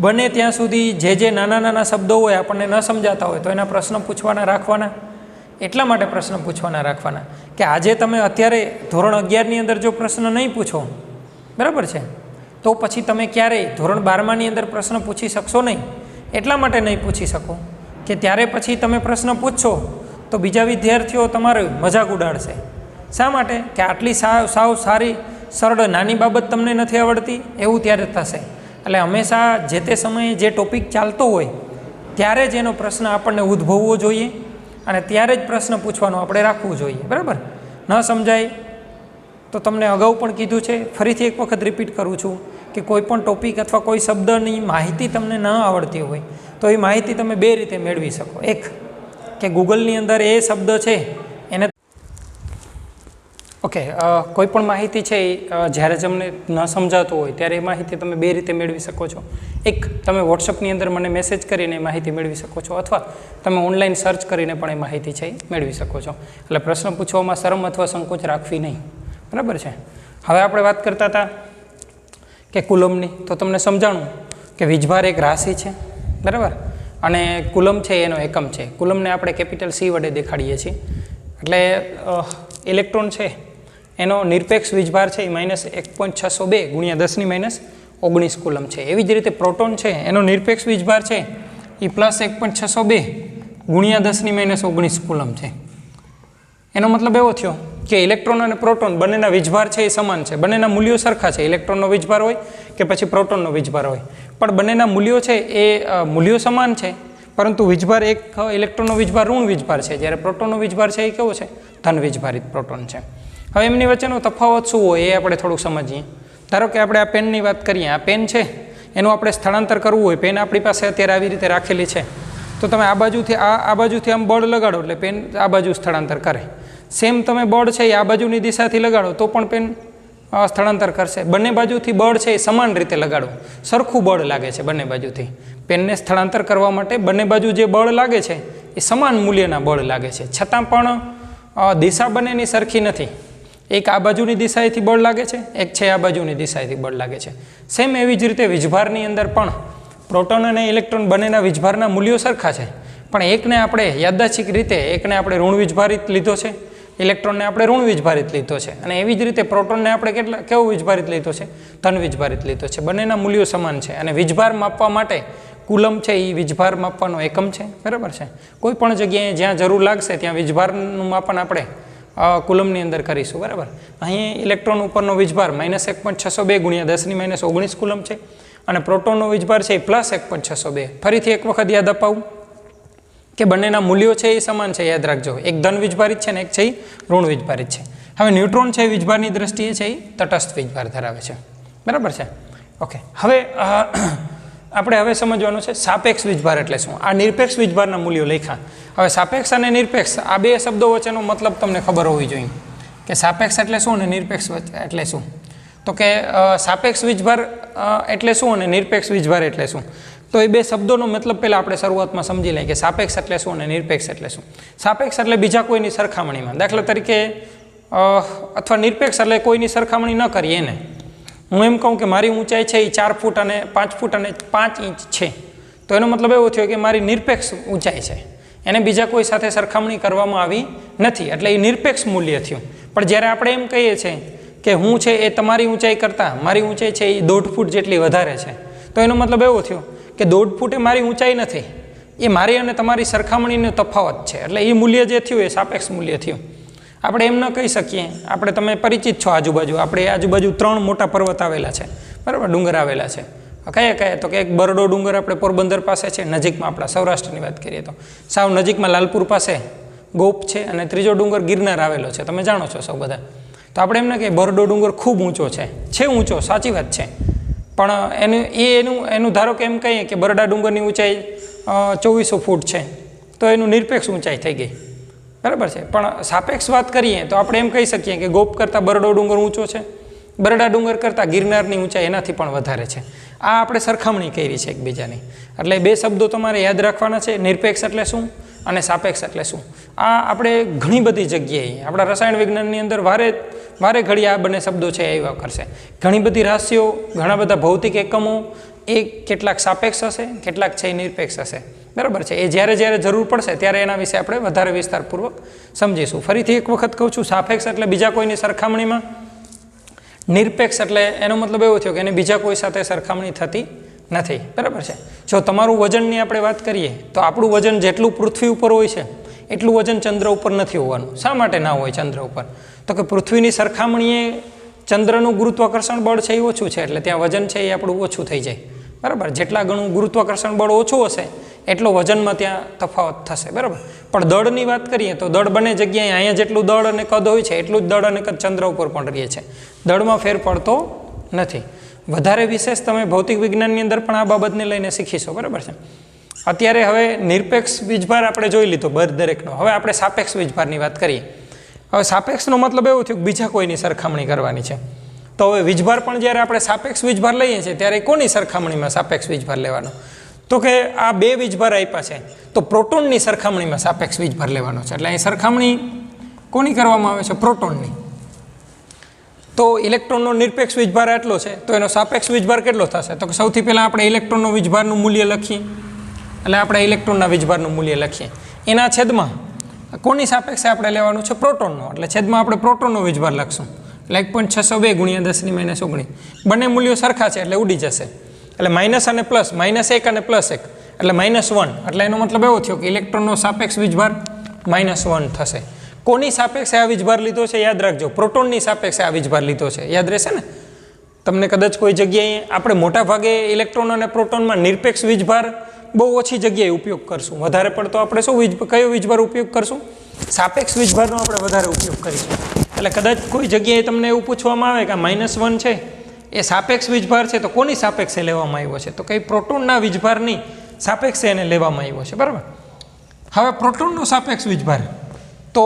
બને ત્યાં સુધી જે નાના શબ્દો હોય આપણને ન સમજાતા હોય તો એના પ્રશ્ન પૂછવાના રાખવાના. એટલા માટે પ્રશ્ન પૂછવાના રાખવાના કે આજે તમે અત્યારે ધોરણ 11ની અંદર જો પ્રશ્ન નહીં પૂછો, બરાબર છે, તો પછી તમે ક્યારેય ધોરણ 12માની અંદર પ્રશ્ન પૂછી શકશો નહીં. એટલા માટે નહીં પૂછી શકો કે ત્યારે પછી તમે પ્રશ્ન પૂછશો તો બીજા વિદ્યાર્થીઓ તમારો મજાક ઉડાડશે. શા માટે? કે આટલી સાવ સારી સરળ નાની બાબત તમને નથી આવડતી એવું ત્યારે થશે. એટલે હંમેશા જે તે સમયે જે ટોપિક ચાલતો હોય ત્યારે જ એનો પ્રશ્ન આપણને ઉદ્ભવવો જોઈએ અને ત્યારે જ પ્રશ્ન પૂછવાનું આપણે રાખવું જોઈએ. બરાબર. ન સમજાય તો તમને અગાઉ પણ કીધું છે, ફરીથી એક વખત રિપીટ કરું છું કે કોઈ પણ ટોપિક અથવા કોઈ શબ્દની માહિતી તમને ન આવડતી હોય તો એ માહિતી તમે 2 રીતે મેળવી શકો. એક કે ગૂગલની અંદર એ શબ્દ છે એને ઓકે, કોઈ પણ માહિતી છે એ જ્યારે તમને ન સમજાતું હોય ત્યારે એ માહિતી તમે બે રીતે મેળવી શકો છો. એક, તમે વોટ્સઅપની અંદર મને મેસેજ કરીને એ માહિતી મેળવી શકો છો, અથવા તમે ઓનલાઈન સર્ચ કરીને પણ એ માહિતી છે એ મેળવી શકો છો. એટલે પ્રશ્ન પૂછવામાં શરમ અથવા સંકોચ રાખવી નહીં. બરાબર છે. હવે આપણે વાત કરતા હતા કે કુલમની, તો તમને સમજાણું કે વીજભાર એક રાશિ છે. બરાબર. અને કુલમ છે એનો એકમ છે. કુલમને આપણે કેપિટલ C વડે દેખાડીએ છીએ. એટલે ઇલેક્ટ્રોન છે એનો નિરપેક્ષ વીજભાર છે એ -1.602 × 10⁻19 કુલમ છે. એવી જ રીતે પ્રોટોન છે એનો નિરપેક્ષ વીજભાર છે એ +1.602 × 10⁻19 કુલમ છે. એનો મતલબ એવો થયો કે ઇલેક્ટ્રોન અને પ્રોટોન બંનેના વીજભાર છે એ સમાન છે, બંનેના મૂલ્યો સરખા છે. ઇલેક્ટ્રોનનો વીજભાર હોય કે પછી પ્રોટોનનો વીજભાર હોય, પણ બંનેના મૂલ્યો છે એ મૂલ્યો સમાન છે, પરંતુ વીજભાર એક ઇલેક્ટ્રોનનો વીજભાર ઋણ વીજભાર છે, જ્યારે પ્રોટોનનો વીજભાર છે એ કેવો છે? ધન વીજભારિત પ્રોટોન છે. હવે એમની વચ્ચેનો તફાવત શું હોય એ આપણે થોડુંક સમજીએ. ધારો કે આપણે આ પેનની વાત કરીએ. આ પેન છે એનું આપણે સ્થળાંતર કરવું હોય, પેન આપણી પાસે અત્યારે આવી રીતે રાખેલી છે, તો તમે આ બાજુથી આમ બળ લગાડો એટલે પેન આ બાજુ સ્થળાંતર કરે. સેમ તમે બળ છે એ આ બાજુની દિશાથી લગાડો તો પણ પેન સ્થળાંતર કરશે. બંને બાજુથી બળ છે એ સમાન રીતે લગાડો, સરખું બળ લાગે છે બંને બાજુથી. પેનને સ્થળાંતર કરવા માટે બંને બાજુ જે બળ લાગે છે એ સમાન મૂલ્યના બળ લાગે છે, છતાં પણ દિશા બંનેની સરખી નથી. એક આ બાજુની દિશાએથી બળ લાગે છે, એક છે આ બાજુની દિશાએથી બળ લાગે છે. સેમ એવી જ રીતે વીજભારની અંદર પણ પ્રોટોન અને ઇલેક્ટ્રોન બંનેના વીજભારના મૂલ્યો સરખા છે, પણ એકને આપણે યાદચ્છિક રીતે એકને આપણે ઋણ વીજભારિત લીધો છે, ઇલેક્ટ્રોનને આપણે ઋણ વીજભારિત લીધો છે, અને એવી જ રીતે પ્રોટોનને આપણે કેવો વીજભારિત લીધો છે? ધન વીજભારિત લીધો છે. બંનેના મૂલ્યો સમાન છે, અને વીજભાર માપવા માટે કુલમ છે એ વીજભાર માપવાનો એકમ છે. બરાબર છે. કોઈ પણ જગ્યાએ જ્યાં જરૂર લાગશે ત્યાં વીજભારનું માપન આપણે કુલમની અંદર કરીશું. બરાબર. અહીં ઇલેક્ટ્રોન ઉપરનો વીજભાર -1.602 × 10⁻19 કુલમ છે, અને પ્રોટોનનો વીજભાર છે એ +1.602. ફરીથી એક વખત યાદ અપાવું કે બંનેના મૂલ્યો છે એ સમાન છે. યાદ રાખજો, એક ધન વીજભારિત છે ને એક છે એ ઋણ વીજભારિત છે. હવે ન્યુટ્રોન છે વીજભારની દ્રષ્ટિએ છે એ તટસ્થ વીજભાર ધરાવે છે. બરાબર છે. ઓકે, હવે આપણે હવે સમજવાનું છે સાપેક્ષ વીજભાર એટલે શું. આ નિરપેક્ષ વીજભારના મૂલ્યો લખ્યા. હવે સાપેક્ષ અને નિરપેક્ષ આ બે શબ્દો વચ્ચેનો મતલબ તમને ખબર હોવી જોઈએ કે સાપેક્ષ એટલે શું અને નિરપેક્ષ એટલે શું. તો કે સાપેક્ષ વીજભાર એટલે શું અને નિરપેક્ષ વીજભાર એટલે શું. તો એ બે શબ્દોનો મતલબ પહેલાં આપણે શરૂઆતમાં સમજી લઈએ કે સાપેક્ષ એટલે શું અને નિરપેક્ષ એટલે શું. સાપેક્ષ એટલે બીજા કોઈની સરખામણીમાં, દાખલા તરીકે અથવા નિરપેક્ષ એટલે કોઈની સરખામણી ન કરીએ એને. હું એમ કહું કે મારી ઊંચાઈ છે એ 4 ફૂટ અને 5 ફૂટ અને 5 ઇંચ છે, તો એનો મતલબ એવો થયો કે મારી નિરપેક્ષ ઊંચાઈ છે, એને બીજા કોઈ સાથે સરખામણી કરવામાં આવી નથી, એટલે એ નિરપેક્ષ મૂલ્ય થયું. પણ જ્યારે આપણે એમ કહીએ છીએ કે હું છે એ તમારી ઊંચાઈ કરતાં મારી ઊંચાઈ છે એ 1.5 ફૂટ જેટલી વધારે છે, તો એનો મતલબ એવો થયો કે 1.5 ફૂટ એ મારી ઊંચાઈ નથી, એ મારી અને તમારી સરખામણીનો તફાવત છે. એટલે એ મૂલ્ય જે થયું એ સાપેક્ષ મૂલ્ય થયું. આપણે એમ ન કહી શકીએ, આપણે તમે પરિચિત છો આજુબાજુ, આપણે આજુબાજુ 3 મોટા પર્વત આવેલા છે. બરાબર, ડુંગર આવેલા છે. કયા તો કે એક બરડો ડુંગર આપણે પોરબંદર પાસે છે, નજીકમાં આપણા સૌરાષ્ટ્રની વાત કરીએ તો સાવ નજીકમાં લાલપુર પાસે ગોપ છે, અને ત્રીજો ડુંગર ગિરનાર આવેલો છે, તમે જાણો છો સૌ બધા. તો આપણે એમ ને કે બરડો ડુંગર ખૂબ ઊંચો છે ઊંચો, સાચી વાત છે, પણ એનું ધારો કે એમ કહીએ કે બરડા ડુંગરની ઊંચાઈ 2400 ફૂટ છે, તો એનું નિરપેક્ષ ઊંચાઈ થઈ ગઈ. બરાબર છે. પણ સાપેક્ષ વાત કરીએ તો આપણે એમ કહી શકીએ કે ગોપ કરતાં બરડો ડુંગર ઊંચો છે, બરડા ડુંગર કરતાં ગિરનારની ઊંચાઈ એનાથી પણ વધારે છે. આ આપણે સરખામણી કરી છે એકબીજાની. એટલે બે શબ્દો તમારે યાદ રાખવાના છે, નિરપેક્ષ એટલે શું અને સાપેક્ષ એટલે શું. આ આપણે ઘણી બધી જગ્યાએ આપણા રસાયણ વિજ્ઞાનની અંદર વારે ઘડી આ બંને શબ્દો છે એ આવ્યા કરશે. ઘણી બધી રાશિઓ, ઘણા બધા ભૌતિક એકમો એ કેટલાક સાપેક્ષ હશે, કેટલાક છે એ નિરપેક્ષ હશે. બરાબર છે. એ જ્યારે જરૂર પડશે ત્યારે એના વિશે આપણે વધારે વિસ્તારપૂર્વક સમજીશું. ફરીથી એક વખત કહું છું, સાપેક્ષ એટલે બીજા કોઈની સરખામણીમાં, નિરપેક્ષ એટલે એનો મતલબ એવો થયો કે એને બીજા કોઈ સાથે સરખામણી થતી નથી. બરાબર છે. જો તમારું વજનની આપણે વાત કરીએ તો આપણું વજન જેટલું પૃથ્વી ઉપર હોય છે એટલું વજન ચંદ્ર ઉપર નથી હોવાનું. શા માટે ના હોય ચંદ્ર ઉપર? તો કે પૃથ્વીની સરખામણીએ ચંદ્રનું ગુરુત્વાકર્ષણ બળ છે એ ઓછું છે, એટલે ત્યાં વજન છે એ આપણું ઓછું થઈ જાય. બરાબર. જેટલા ગણું ગુરુત્વાકર્ષણ બળ ઓછું હશે એટલો વજનમાં ત્યાં તફાવત થશે. બરાબર. પણ દળની વાત કરીએ તો દળ બંને જગ્યાએ અહીંયા જેટલું દળ અને કદ હોય છે એટલું જ દળ અને કદ ચંદ્ર ઉપર પણ રહે છે. દળમાં ફેર પડતો નથી. વધારે વિશેષ તમે ભૌતિક વિજ્ઞાનની અંદર પણ આ બાબતને લઈને શીખીશો. બરાબર છે. અત્યારે હવે નિરપેક્ષ વીજભાર આપણે જોઈ લીધો દરેકનો. હવે આપણે સાપેક્ષ વીજભારની વાત કરીએ. હવે સાપેક્ષનો મતલબ એવું થયું કે બીજા કોઈની સરખામણી કરવાની છે. તો હવે વીજભાર પણ જ્યારે આપણે સાપેક્ષ વીજભાર લઈએ છીએ ત્યારે કોની સરખામણીમાં સાપેક્ષ વીજભાર લેવાનો? તો કે આ બે વીજભાર આપ્યા છે તો પ્રોટોનની સરખામણીમાં સાપેક્ષ વીજભાર લેવાનો છે. એટલે અહીં સરખામણી કોની કરવામાં આવે છે? પ્રોટોનની. તો ઇલેક્ટ્રોનનો નિરપેક્ષ વીજભાર આટલો છે તો એનો સાપેક્ષ વીજભાર કેટલો થશે? તો કે સૌથી પહેલાં આપણે ઇલેક્ટ્રોનનો વીજભારનું મૂલ્ય લખીએ. એટલે આપણે ઇલેક્ટ્રોનના વીજભારનું મૂલ્ય લખીએ. એના છેદમાં કોની સાપેક્ષે આપણે લેવાનું છે? પ્રોટોનનો. એટલે છેદમાં આપણે પ્રોટોનનો વીજભાર લખશું. એટલે 1.602 ગુણ્યા 10⁻⁹. બંને મૂલ્યો સરખા છે એટલે ઉડી જશે. એટલે માઇનસ અને પ્લસ, -1 અને +1 એટલે -1. એટલે એનો મતલબ એવો થયો કે ઇલેક્ટ્રોનનો સાપેક્ષ વીજભાર -1 થશે. કોની સાપેક્ષે આ વીજભાર લીધો છે? યાદ રાખજો, પ્રોટોનની સાપેક્ષે આ વીજભાર લીધો છે. યાદ રહેશે ને? તમને કદાચ કોઈ જગ્યાએ આપણે મોટા ભાગે ઇલેક્ટ્રોન અને પ્રોટોનમાં નિરપેક્ષ વીજભાર બહુ ઓછી જગ્યાએ ઉપયોગ કરશું. વધારે પડતો આપણે શું કયો વીજભાર ઉપયોગ કરશું? સાપેક્ષ વીજભારનો આપણે વધારે ઉપયોગ કરીશું. એટલે કદાચ કોઈ જગ્યાએ તમને એવું પૂછવામાં આવે કે -1 છે એ સાપેક્ષ વીજભાર છે તો કોની સાપેક્ષે લેવામાં આવ્યો છે? તો કંઈ પ્રોટોનના વીજભારની સાપેક્ષે એને લેવામાં આવ્યો છે. બરાબર. હવે પ્રોટોનનો સાપેક્ષ વીજભાર તો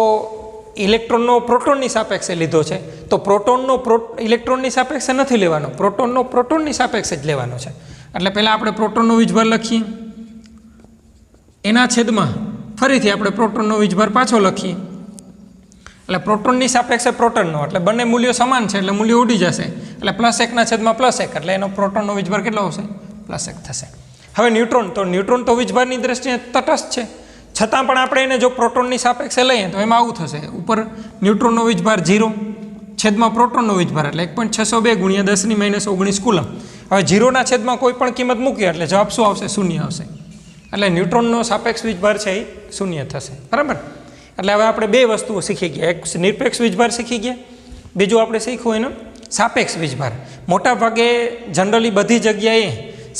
ઇલેક્ટ્રોનનો પ્રોટોનની સાપેક્ષે લીધો છે તો પ્રોટોનનો ઇલેક્ટ્રોનની સાપેક્ષે નથી લેવાનો, પ્રોટોનનો પ્રોટોનની સાપેક્ષે જ લેવાનો છે. એટલે પહેલાં આપણે પ્રોટોનનો વીજભાર લખીએ. એના છેદમાં ફરીથી આપણે પ્રોટોનનો વીજભાર પાછો લખીએ. એટલે પ્રોટોનની સાપેક્ષે પ્રોટોનનો એટલે બંને મૂલ્યો સમાન છે એટલે મૂલ્ય ઉડી જશે. એટલે +1 છેદમાં +1 એટલે એનો પ્રોટોનનો વીજભાર કેટલો આવશે? +1 થશે. હવે ન્યુટ્રોન તો વીજભારની દ્રષ્ટિએ તટસ્થ છે છતાં પણ આપણે એને જો પ્રોટોનની સાપેક્ષે લઈએ તો એમાં આવું થશે. ઉપર ન્યુટ્રોનનો વીજભાર 0 છેદમાં પ્રોટોનનો વીજભાર એટલે 1.602 ગુણ્યા 10⁻⁹ કુલમ. હવે 0ના છેદમાં કોઈ પણ કિંમત મૂકીએ એટલે જવાબ શું આવશે? 0 આવશે. એટલે ન્યુટ્રોનનો સાપેક્ષ વીજભાર છે એ 0 થશે. બરાબર. એટલે હવે આપણે બે વસ્તુઓ શીખી ગયા. એક નિરપેક્ષ વીજભાર શીખી ગયા, બીજું આપણે શીખવું એનો સાપેક્ષ વીજભાર. મોટા ભાગે જનરલી બધી જગ્યાએ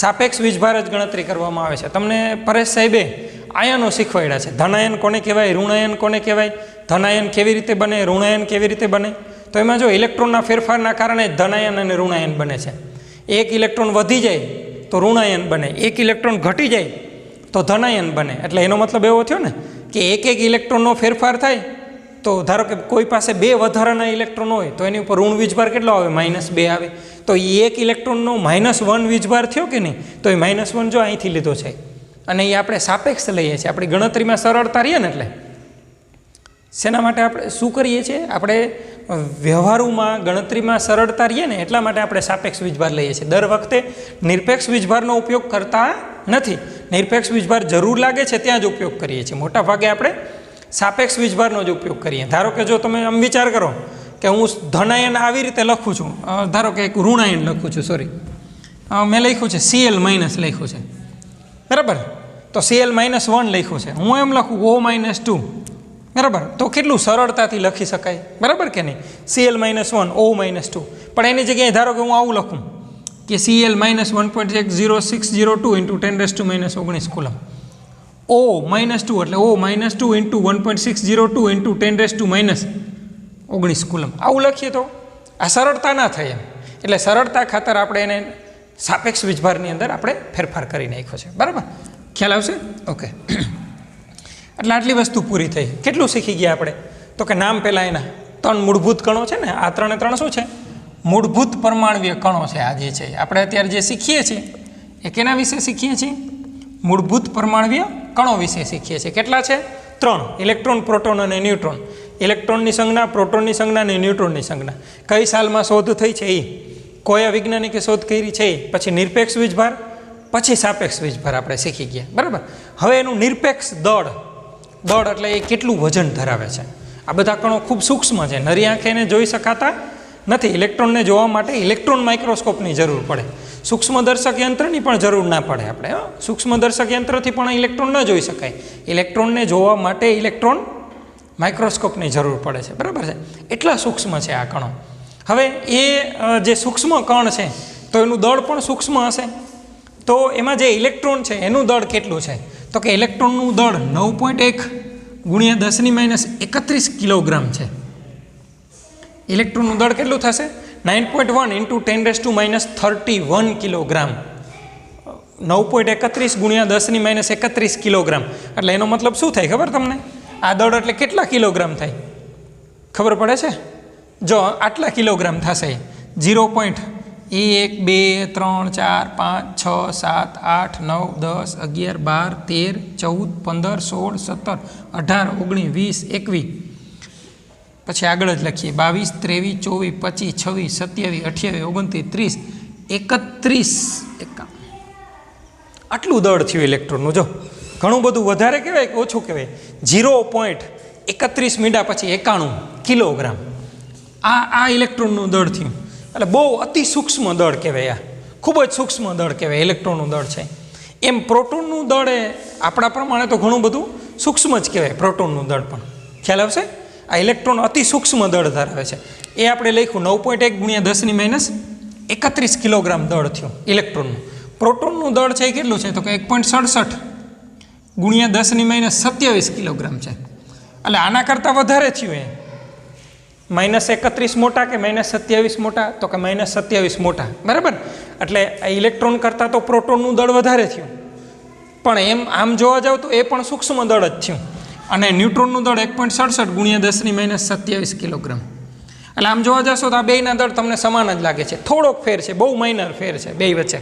સાપેક્ષ વીજભાર જ ગણતરી કરવામાં આવે છે. તમને પરેશ સાહેબે આયનો શીખવાડ્યા છે. ધનાયન કોને કહેવાય, ઋણાયન કોને કહેવાય, ધનાયન કેવી રીતે બને, ઋણાયન કેવી રીતે બને. તો એમાં જો ઇલેક્ટ્રોનના ફેરફારના કારણે ધનાયન અને ઋણાયન બને છે. એક ઇલેક્ટ્રોન વધી જાય તો ઋણાયન બને, એક ઇલેક્ટ્રોન ઘટી જાય તો ધનાયન બને. એટલે એનો મતલબ એવો થયો ને કે એક ઇલેક્ટ્રોનનો ફેરફાર થાય તો ધારો કે કોઈ પાસે 2 વધારાના ઇલેક્ટ્રોન હોય તો એની ઉપર ઋણ વીજભાર કેટલો આવે? -2 આવે. તો એ એક ઇલેક્ટ્રોનનો -1 વીજભાર થયો કે નહીં? તો એ -1 જો અહીંથી લીધો છે અને એ આપણે સાપેક્ષ લઈએ છીએ. આપણી ગણતરીમાં સરળતા રહીએ ને એટલે શેના માટે આપણે શું કરીએ છીએ? આપણે વ્યવહારુમાં ગણતરીમાં સરળતા રહીએ ને એટલા માટે આપણે સાપેક્ષ વીજભાર લઈએ છીએ. દર વખતે નિરપેક્ષ વીજભારનો ઉપયોગ કરતા નથી. નિરપેક્ષ વીજભાર જરૂર લાગે છે ત્યાં જ ઉપયોગ કરીએ છીએ. મોટા ભાગે આપણે સાપેક્ષ વીજભારનો જ ઉપયોગ કરીએ. ધારો કે જો તમે આમ વિચાર કરો કે હું ધનાયન આવી રીતે લખું છું, ધારો કે એક ઋણાયન લખું છું, સોરી મેં લખ્યું છે Cl- લખ્યું છે. બરાબર. તો Cl- 1 લખ્યું છે. હું એમ લખું O-2. બરાબર. તો કેટલું સરળતાથી લખી શકાય. બરાબર કે નહીં? Cl- 1 O-2. પણ એની જગ્યાએ ધારો કે હું આવું લખું કે Cl- 1.60602 × 10⁻⁹ કુલમ. O-2 એટલે O-2 × 1.602 × 10⁻⁹ કુલમ. આવું લખીએ તો આ સરળતા ના થાય એમ. એટલે સરળતા ખાતર આપણે એને સાપેક્ષ વીજભારની અંદર આપણે ફેરફાર કરી નાખ્યો છે. બરાબર. ખ્યાલ આવશે? ઓકે. એટલે આટલી વસ્તુ પૂરી થઈ. કેટલું શીખી ગયા આપણે? તો કે નામ પહેલાં એના 3 મૂળભૂત કણો છે ને, આ 3 શું છે? મૂળભૂત પરમાણવીય કણો છે. આ જે છે આપણે અત્યારે જે શીખીએ છીએ એ કેના વિશે શીખીએ છીએ? મૂળભૂત પરમાણવીય કણો વિશે શીખીએ છીએ. કેટલા છે? 3. ઇલેક્ટ્રોન, પ્રોટોન અને ન્યુટ્રોન. ઇલેક્ટ્રોનની સંજ્ઞા, પ્રોટોનની સંજ્ઞા અને ન્યુટ્રોનની સંજ્ઞા. કઈ સાલમાં શોધ થઈ છે એ, કયા વૈજ્ઞાનિકે શોધ કરી છે એ, પછી નિરપેક્ષ વીજભાર, પછી સાપેક્ષ વીજભાર આપણે શીખી ગયા. બરાબર. હવે એનું નિરપેક્ષ દળ એટલે એ કેટલું વજન ધરાવે છે. આ બધા કણો ખૂબ સૂક્ષ્મ છે, નરી આંખે એને જોઈ શકાતા નથી. ઇલેક્ટ્રોનને જોવા માટે ઇલેક્ટ્રોન માઇક્રોસ્કોપની જરૂર પડે. સૂક્ષ્મદર્શક યંત્રની પણ જરૂર ના પડે. આપણે સૂક્ષ્મદર્શક યંત્રથી પણ ઇલેક્ટ્રોન ન જોઈ શકાય. ઇલેક્ટ્રોનને જોવા માટે ઇલેક્ટ્રોન માઇક્રોસ્કોપની જરૂર પડે છે. બરાબર છે. એટલા સૂક્ષ્મ છે આ કણો. હવે એ જે સૂક્ષ્મ કણ છે તો એનું દળ પણ સૂક્ષ્મ હશે. તો એમાં જે ઇલેક્ટ્રોન છે એનું દળ કેટલું છે? તો કે ઇલેક્ટ્રોનનું દળ 9.1 ગુણ્યા 10⁻31 કિલોગ્રામ છે. ઇલેક્ટ્રોનનું દળ કેટલું થશે? 9.1 × 10⁻31 કિલોગ્રામ. 9.31 ગુણ્યા 10⁻31 કિલોગ્રામ. એટલે એનો મતલબ શું થાય ખબર તમને? આ દળ એટલે કેટલા કિલોગ્રામ થાય ખબર પડે છે? જો આટલા કિલોગ્રામ થશે 0.1 2 3 4 5 6 7 8 9 10 11 12 13 14 15 16 17 18 19 20 21 પછી આગળ જ લખીએ 22 23 24 25 26 27 28 29 30 31 આટલું દળ થયું ઇલેક્ટ્રોનનું. જો ઘણું બધું વધારે કહેવાય કે ઓછું કહેવાય? 0.31 મીંડા પછી 91 કિલોગ્રામ આ ઇલેક્ટ્રોનનું દળ થયું. એટલે બહુ અતિ સૂક્ષ્મ દળ કહેવાય. આ ખૂબ જ સૂક્ષ્મ દળ કહેવાય ઇલેક્ટ્રોનનું દળ છે. એમ પ્રોટોનનું દળ એ આપણા પ્રમાણે તો ઘણું બધું સૂક્ષ્મ જ કહેવાય. પ્રોટોનનું દળ પણ ખ્યાલ આવશે. આ ઇલેક્ટ્રોન અતિ સૂક્ષ્મ દળ ધરાવે છે. એ આપણે લખ્યું 9.1 × 10 - 31 કિલોગ્રામ દળ થયું ઇલેક્ટ્રોનનું. પ્રોટોનનું દળ છે એ કેટલું છે? તો કે 1.67 × 10 - 27 કિલોગ્રામ છે. એટલે આના કરતાં વધારે થયું. એ -31 મોટા કે -27 મોટા? તો કે -27 મોટા, બરાબર. એટલે આ ઇલેક્ટ્રોન કરતાં તો પ્રોટોનનું દળ વધારે થયું, પણ એમ આમ જોવા જાવ તો એ પણ સૂક્ષ્મ દળ જ થયું. અને ન્યુટ્રોનનું દળ 1.67 × 10 - 27 કિલોગ્રામ. એટલે આમ જોવા જશો તો આ બેયના દળ તમને સમાન જ લાગે છે. થોડોક ફેર છે, બહુ માઇનર ફેર છે બે વચ્ચે,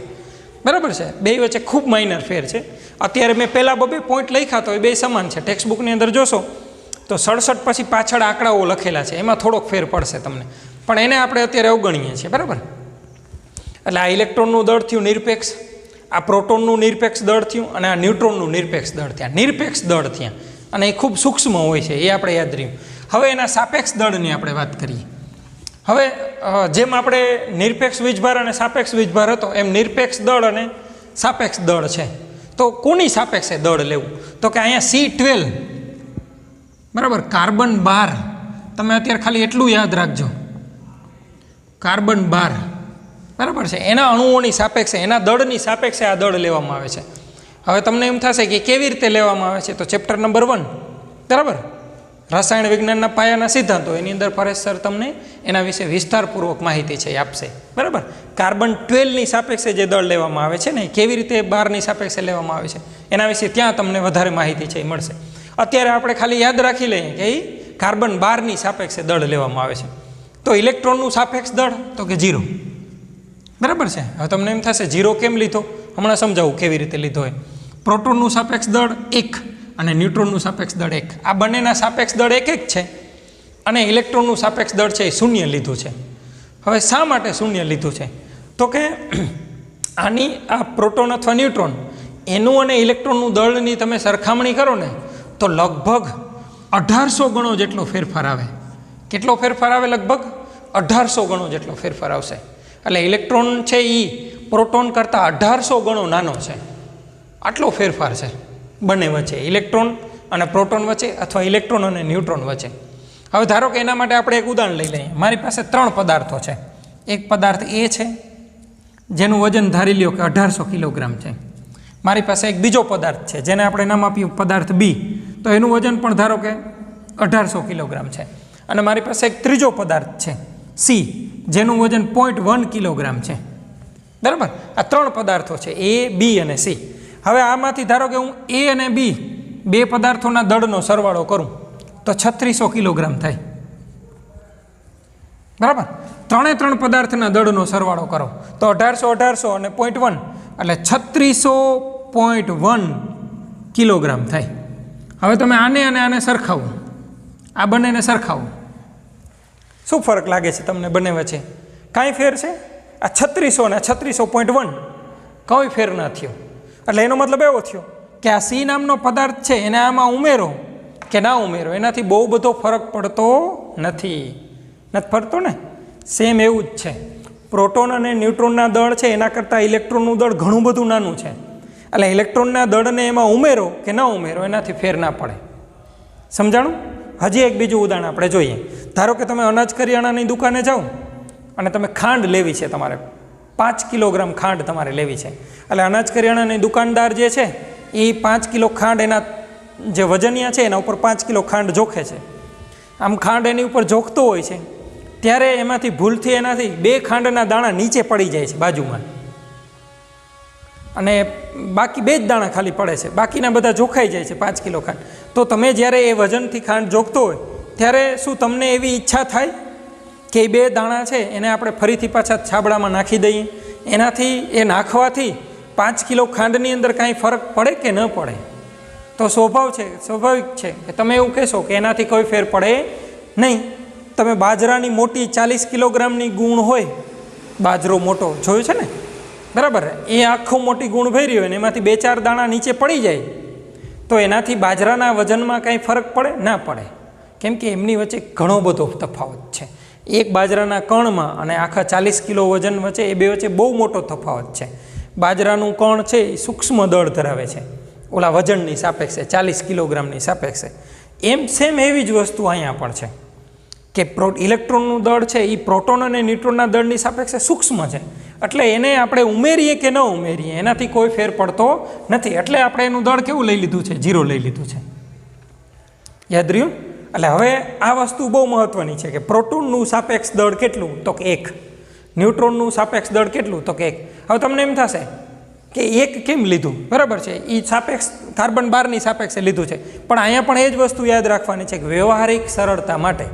બરાબર છે. બે વચ્ચે ખૂબ માઇનર ફેર છે. અત્યારે મેં પહેલાં બે પોઈન્ટ લખ્યા તો એ બે સમાન છે. ટેક્સ્ટ બુકની અંદર જોશો તો 67 પછી પાછળ આંકડાઓ લખેલા છે, એમાં થોડોક ફેર પડશે તમને, પણ એને આપણે અત્યારે અવગણીએ છીએ, બરાબર. એટલે આ ઇલેક્ટ્રોનનું દળ થયું નિરપેક્ષ, આ પ્રોટોનનું નિરપેક્ષ દળ થયું, અને આ ન્યુટ્રોનનું નિરપેક્ષ દળ થયા. નિરપેક્ષ દળ થયા, અને એ ખૂબ સૂક્ષ્મ હોય છે, એ આપણે યાદ રહ્યું. હવે એના સાપેક્ષ દળની આપણે વાત કરીએ. હવે જેમ આપણે નિરપેક્ષ વીજભાર અને સાપેક્ષ વીજભાર હતો, એમ નિરપેક્ષ દળ અને સાપેક્ષ દળ છે. તો કોની સાપેક્ષે દળ લેવું? તો કે અહીંયા C12, બરાબર, કાર્બન 12. તમે અત્યારે ખાલી એટલું યાદ રાખજો, કાર્બન 12, બરાબર છે. એના અણુઓની સાપેક્ષે, એના દળની સાપેક્ષે આ દળ લેવામાં આવે છે. હવે તમને એમ થશે કે કેવી રીતે લેવામાં આવે છે? તો ચેપ્ટર નંબર 1, બરાબર, રસાયણ વિજ્ઞાનના પાયાના સિદ્ધાંતો, એની અંદર પરેશ સર તમને એના વિશે વિસ્તારપૂર્વક માહિતી છે એ આપશે, બરાબર. કાર્બન 12ની સાપેક્ષે જે દળ લેવામાં આવે છે ને, કેવી રીતે 12ની સાપેક્ષે લેવામાં આવે છે એના વિશે ત્યાં તમને વધારે માહિતી છે એ મળશે. અત્યારે આપણે ખાલી યાદ રાખી લઈએ કે એ કાર્બન 12ની સાપેક્ષે દળ લેવામાં આવે છે. તો ઇલેક્ટ્રોનનું સાપેક્ષ દળ તો કે 0, બરાબર છે. હવે તમને એમ થશે 0 કેમ લીધો? હમણાં સમજાવું કેવી રીતે લીધો હોય. પ્રોટોનનું સાપેક્ષ દળ 1 અને ન્યુટ્રોનનું સાપેક્ષ દળ 1. આ બંનેના સાપેક્ષ દળ 1 છે, અને ઇલેક્ટ્રોનનું સાપેક્ષ દળ છે એ 0 લીધું છે. હવે શા માટે 0 લીધું છે? તો કે આની આ પ્રોટોન અથવા ન્યુટ્રોન, એનું અને ઇલેક્ટ્રોનનું દળની તમે સરખામણી કરો ને તો લગભગ 1800 ગણો જેટલો ફેરફાર આવે. કેટલો ફેરફાર આવે? લગભગ 1800 ગણો જેટલો ફેરફાર આવશે. એટલે ઇલેક્ટ્રોન છે એ પ્રોટોન કરતાં 1800 ગણો નાનો છે. આટલો ફેરફાર છે બંને વચ્ચે, ઇલેક્ટ્રોન અને પ્રોટોન વચ્ચે, અથવા ઇલેક્ટ્રોન અને ન્યુટ્રોન વચ્ચે. હવે ધારો કે એના માટે આપણે એક ઉદાહરણ લઈ લઈએ. મારી પાસે 3 પદાર્થો છે. એક પદાર્થ A છે, જેનું વજન ધારી લ્યો કે 1800 કિલોગ્રામ છે. મારી પાસે એક બીજો પદાર્થ છે, જેને આપણે નામ આપ્યું પદાર્થ B, તો એનું વજન પણ ધારો કે 1800 કિલોગ્રામ છે. અને મારી પાસે એક ત્રીજો પદાર્થ છે C, જેનું વજન 0.1 કિલોગ્રામ છે, બરાબર. આ 3 પદાર્થો છે, A, B અને C. હવે આમાંથી ધારો કે હું A અને B બે પદાર્થોના દળનો સરવાળો કરું તો 3600 કિલોગ્રામ થાય, બરાબર. 3 પદાર્થના દળનો સરવાળો કરો તો 1800 અને 0.1 એટલે 3600.1 કિલોગ્રામ થાય. હવે તમે આને અને આને સરખાવો, આ બંનેને સરખાવો, શું ફરક લાગે છે તમને બંને વચ્ચે? કાંઈ ફેર છે? આ 3600 અને 3600.1 કોઈ ફેર ન થયો. એટલે એનો મતલબ એવો થયો કે આ C નામનો પદાર્થ છે એને આમાં ઉમેરો કે ના ઉમેરો, એનાથી બહુ બધો ફરક પડતો નથી પડતો ને. સેમ એવું જ છે. પ્રોટોન અને ન્યુટ્રોનના દળ છે એના કરતાં ઇલેક્ટ્રોનનું દળ ઘણું બધું નાનું છે. એટલે ઇલેક્ટ્રોનના દળને એમાં ઉમેરો કે ન ઉમેરો એનાથી ફેર ના પડે. સમજાણું? હજી એક બીજું ઉદાહરણ આપણે જોઈએ. ધારો કે તમે અનાજ કરિયાણાની દુકાને જાઓ અને તમે ખાંડ લેવી છે, તમારે 5 કિલોગ્રામ ખાંડ તમારે લેવી છે. એટલે અનાજ કરિયાણાની દુકાનદાર જે છે એ 5 કિલો ખાંડ એના જે વજનિયા છે એના ઉપર 5 કિલો ખાંડ જોખે છે. આમ ખાંડ એની ઉપર જોખતો હોય છે ત્યારે એમાંથી ભૂલથી એનાથી 2 ખાંડના દાણા નીચે પડી જાય છે બાજુમાં, અને બાકી 2 જ દાણા ખાલી પડે છે, બાકીના બધા જોખાઈ જાય છે 5 કિલો ખાંડ. તો તમે જ્યારે એ વજનથી ખાંડ જોખતો હોય ત્યારે શું તમને એવી ઈચ્છા થાય કે એ 2 દાણા છે એને આપણે ફરીથી પાછા છાબડામાં નાખી દઈએ? એનાથી એ નાખવાથી 5 કિલો ખાંડની અંદર કાંઈ ફરક પડે કે ન પડે? તો સ્વાભાવિક છે કે તમે એવું કહેશો કે એનાથી કોઈ ફેર પડે નહીં. તમે બાજરાની મોટી 40 કિલોગ્રામની ગુણ હોય, બાજરો મોટો જોયો છે ને, બરાબર? એ આખો મોટી ગુણ ભરી હોય ને એમાંથી 2-4 દાણા નીચે પડી જાય તો એનાથી બાજરાના વજનમાં કાંઈ ફરક પડે? ના પડે. કેમ કે એમની વચ્ચે ઘણો બધો તફાવત છે. એક બાજરાના કણમાં અને આખા 40 કિલો વજન વચ્ચે એ બે વચ્ચે બહુ મોટો તફાવત છે. બાજરાનું કણ છે એ સૂક્ષ્મ દળ ધરાવે છે ઓલા વજનની સાપેક્ષે, 40 કિલોગ્રામની સાપેક્ષે. સેમ એવી જ વસ્તુ અહીંયા પણ છે કે ઇલેક્ટ્રોનનું દળ છે એ પ્રોટોન અને ન્યુટ્રોનના દળની સાપેક્ષે સૂક્ષ્મ છે. એટલે એને આપણે ઉમેરીએ કે ન ઉમેરીએ એનાથી કોઈ ફેર પડતો નથી. એટલે આપણે એનું દળ કેવું લઈ લીધું છે? 0 લઈ લીધું છે. યાદ રહ્યું? એટલે હવે આ વસ્તુ બહુ મહત્ત્વની છે કે પ્રોટોનનું સાપેક્ષ દળ કેટલું? તો કે 1. ન્યુટ્રોનનું સાપેક્ષ દળ કેટલું? તો કે 1. હવે તમને એમ થશે કે 1 કેમ લીધું? બરાબર છે, એ સાપેક્ષ કાર્બન 12ની સાપેક્ષે લીધું છે. પણ અહીંયા પણ એ જ વસ્તુ યાદ રાખવાની છે કે વ્યવહારિક સરળતા માટે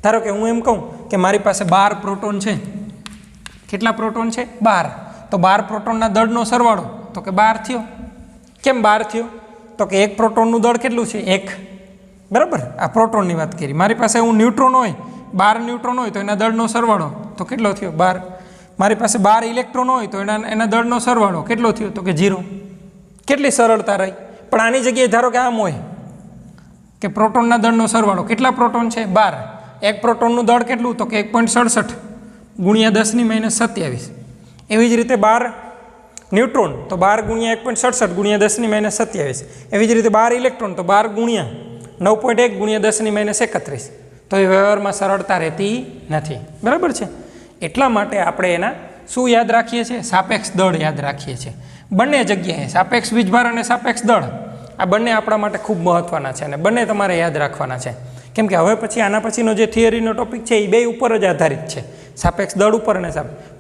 ધારો કે હું એમ કહું કે મારી પાસે 12 પ્રોટોન છે. કેટલા પ્રોટોન છે? 12. તો 12 પ્રોટોનના દળનો સરવાળો તો કે 12 થયો. કેમ 12 થયો? તો કે 1 પ્રોટોનનું દળ કેટલું છે? 1. બરાબર? આ પ્રોટોનની વાત કરી. મારી પાસે હું ન્યુટ્રોન હોય, 12 ન્યુટ્રોન હોય તો એના દળનો સરવાળો તો કેટલો થયો? 12. મારી પાસે 12 ઇલેક્ટ્રોન હોય તો એના દળનો સરવાળો કેટલો થયો? તો કે 0. કેટલી સરળતા રહી. પણ આની જગ્યાએ ધારો કે આમ હોય કે પ્રોટોનના દળનો સરવાળો, કેટલા પ્રોટોન છે? 12. 1 પ્રોટોનનું દળ કેટલું? તો કે 1.67 ગુણ્યા 10⁻27. એવી જ રીતે 12 ન્યુટ્રોન તો 12 ગુણ્યા 1.67 ગુણ્યા 10⁻27. એવી જ રીતે 12 ઇલેક્ટ્રોન તો 12 ગુણ્યા 9.1 ગુણ્યા 10⁻31. તો એ વ્યવહારમાં સરળતા રહેતી નથી. બરાબર છે? એટલા માટે આપણે એના શું યાદ રાખીએ છીએ? સાપેક્ષ દળ યાદ રાખીએ છીએ. બંને જગ્યાએ સાપેક્ષ વીજભાર અને સાપેક્ષ દળ આ બંને આપણા માટે ખૂબ મહત્ત્વના છે અને બંને તમારે યાદ રાખવાના છે. કેમ કે હવે પછી આના પછીનો જે થિયરીનો ટોપિક છે એ 2 ઉપર જ આધારિત છે. સાપેક્ષ દળ ઉપર અને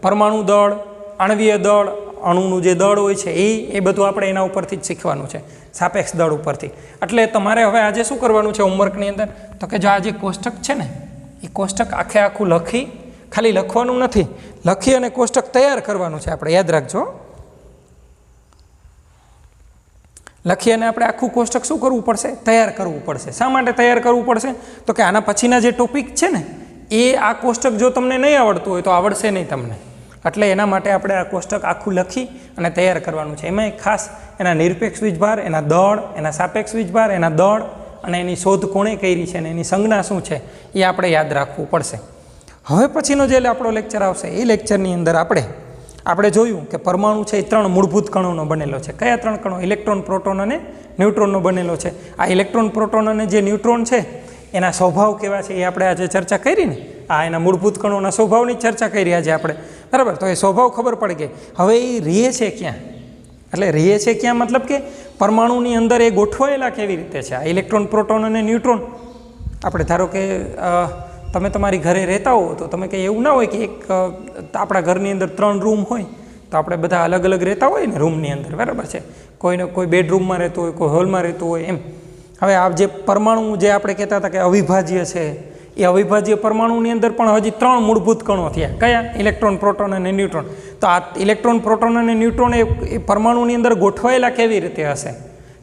પરમાણુ દળ, આણ્વીય દળ, અણુનું જે દળ હોય છે એ બધું આપણે એના ઉપરથી જ શીખવાનું છે, સાપેક્ષ દળ ઉપરથી. એટલે તમારે હવે આજે શું કરવાનું છે હોમવર્કની અંદર? તો કે જો આ જે કોષ્ટક છે ને એ કોષ્ટક આખે આખું લખી, ખાલી લખવાનું નથી, લખી અને કોષ્ટક તૈયાર કરવાનું છે. આપણે યાદ રાખજો, લખી અને આપણે આખું કોષ્ટક શું કરવું પડશે? તૈયાર કરવું પડશે. શા માટે તૈયાર કરવું પડશે? તો કે આના પછીના જે ટોપિક છે ને એ આ કોષ્ટક જો તમને નહીં આવડતું હોય તો આવડશે નહીં તમને. એટલે એના માટે આપણે આ કોષ્ટક આખું લખી અને તૈયાર કરવાનું છે. એમાં ખાસ એના નિરપેક્ષ વીજભાર, એના દળ, એના સાપેક્ષ વીજભાર, એના દળ અને એની શોધ કોણે કરી છે અને એની સંજ્ઞા શું છે એ આપણે યાદ રાખવું પડશે. હવે પછીનો જે આપણો લેક્ચર આવશે એ લેક્ચરની અંદર આપણે જોયું કે પરમાણુ છે એ 3 મૂળભૂત કણોનો બનેલો છે. કયા 3 કણો? ઇલેક્ટ્રોન, પ્રોટોન અને ન્યુટ્રોનનો બનેલો છે. આ ઇલેક્ટ્રોન, પ્રોટોન અને જે ન્યુટ્રોન છે એના સ્વભાવ કેવા છે એ આપણે આજે ચર્ચા કરી ને. એના મૂળભૂત કણોના સ્વભાવની ચર્ચા કરી આજે આપણે. બરાબર? તો એ સ્વભાવ ખબર પડી ગઈ. હવે એ રહે છે ક્યાં? એટલે રહે છે ક્યાં મતલબ કે પરમાણુની અંદર એ ગોઠવાયેલા કેવી રીતે છે? આ ઇલેક્ટ્રોન, પ્રોટોન અને ન્યુટ્રોન. આપણે ધારો કે તમે તમારી ઘરે રહેતા હો તો તમે કંઈ એવું ના હોય કે એક આપણા ઘરની અંદર 3 રૂમ હોય તો આપણે બધા અલગ અલગ રહેતા હોય ને રૂમની અંદર. બરાબર છે? કોઈ બેડરૂમમાં રહેતું હોય, કોઈ હોલમાં રહેતું હોય એમ. હવે આ જે પરમાણુ જે આપણે કહેતા હતા કે અવિભાજ્ય છે એ અવિભાજ્ય પરમાણુની અંદર પણ હજી 3 મૂળભૂત કણો થયા. કયા? ઇલેક્ટ્રોન, પ્રોટોન અને ન્યુટ્રોન. તો આ ઇલેક્ટ્રોન, પ્રોટોન અને ન્યુટ્રોન એ પરમાણુની અંદર ગોઠવાયેલા કેવી રીતે હશે?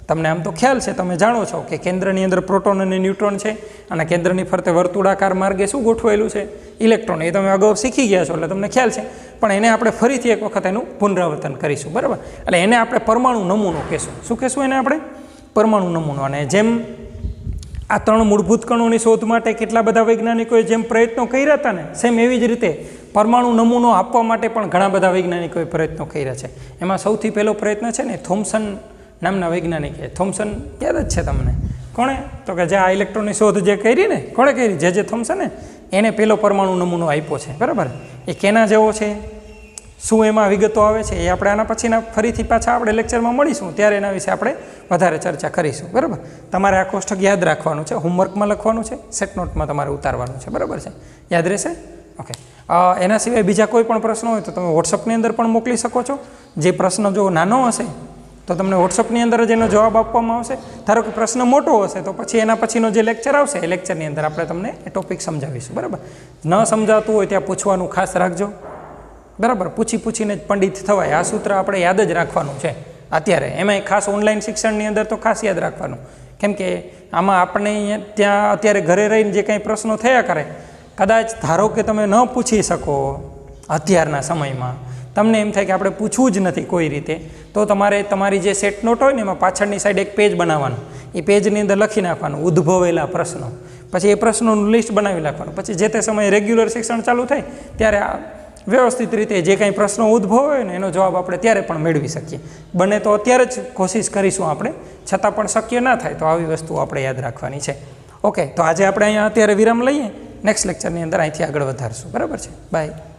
તમને આમ તો ખ્યાલ છે, તમે જાણો છો કે કેન્દ્રની અંદર પ્રોટોન અને ન્યુટ્રોન છે અને કેન્દ્રની ફરતે વર્તુળાકાર માર્ગે શું ગોઠવાયેલું છે? ઇલેક્ટ્રોન. એ તમે અગાઉ શીખી ગયા છો એટલે તમને ખ્યાલ છે. પણ એને આપણે ફરીથી એક વખત એનું પુનરાવર્તન કરીશું. બરાબર? એટલે એને આપણે પરમાણુ નમૂનો કહેશું. શું કહેશું એને આપણે? પરમાણુ નમૂનો. અને જેમ આ 3 મૂળભૂત કણોની શોધ માટે કેટલા બધા વૈજ્ઞાનિકોએ જેમ પ્રયત્નો કર્યા હતા ને, સેમ એવી જ રીતે પરમાણુ નમૂનો આપવા માટે પણ ઘણા બધા વૈજ્ઞાનિકોએ પ્રયત્નો કર્યા છે. એમાં સૌથી પહેલો પ્રયત્ન છે ને થોમ્સન નામના વૈજ્ઞાનિકે. થોમ્સન યાદ જ છે તમને? કોણે? તો કે જે આ ઇલેક્ટ્રોનની શોધ જે કરી ને, કોણે કરી? જે થોમ્સને. એને પહેલો પરમાણુ નમૂનો આપ્યો છે. બરાબર? એ કેના જેવો છે, શું એમાં વિગતો આવે છે એ આપણે આના પછીના ફરીથી પાછા આપણે લેક્ચરમાં મળીશું ત્યારે એના વિશે આપણે વધારે ચર્ચા કરીશું. બરાબર? તમારે આ કોષ્ટક યાદ રાખવાનું છે, હોમવર્કમાં લખવાનું છે, સેટ નોટમાં તમારે ઉતારવાનું છે. બરાબર છે? યાદ રહેશે? ઓકે. એના સિવાય બીજા કોઈ પણ પ્રશ્ન હોય તો તમે વોટ્સઅપની અંદર પણ મોકલી શકો છો. જે પ્રશ્ન જો નાનો હશે તો તમને વોટ્સઅપની અંદર જ એનો જવાબ આપવામાં આવશે. ધારો કે પ્રશ્ન મોટો હશે તો પછી એના પછીનો જે લેક્ચર આવશે એ લેક્ચરની અંદર આપણે તમને એ ટોપિક સમજાવીશું. બરાબર, ન સમજાતું હોય ત્યાં પૂછવાનું ખાસ રાખજો. બરાબર, પૂછીને જ પંડિત થવાય, આ સૂત્ર આપણે યાદ જ રાખવાનું છે અત્યારે. એમાંય ખાસ ઓનલાઈન શિક્ષણની અંદર તો ખાસ યાદ રાખવાનું, કેમ કે આમાં આપણે ત્યાં અત્યારે ઘરે રહીને જે કંઈ પ્રશ્નો થયા કરે, કદાચ ધારો કે તમે ન પૂછી શકો અત્યારના સમયમાં, તમને એમ થાય કે આપણે પૂછવું જ નથી કોઈ રીતે, તો તમારે તમારી જે સેટ નોટ હોય ને એમાં પાછળની સાઈડ એક પેજ બનાવવાનું. એ પેજની અંદર લખી નાખવાનું ઉદ્ભવેલા પ્રશ્નો, પછી એ પ્રશ્નોનું લિસ્ટ બનાવી નાખવાનું. પછી જે તે સમયે રેગ્યુલર શિક્ષણ ચાલુ થાય ત્યારે આ વ્યવસ્થિત રીતે જે કાંઈ પ્રશ્નો ઉદ્ભવ હોય ને એનો જવાબ આપણે ત્યારે પણ મેળવી શકીએ. બને તો અત્યારે જ કોશિશ કરીશું આપણે, છતાં પણ શક્ય ના થાય તો આવી વસ્તુઓ આપણે યાદ રાખવાની છે. ઓકે, તો આજે આપણે અહીંયા અત્યારે વિરામ લઈએ, નેક્સ્ટ લેક્ચરની અંદર અહીંથી આગળ વધારશું. બરાબર છે, બાય.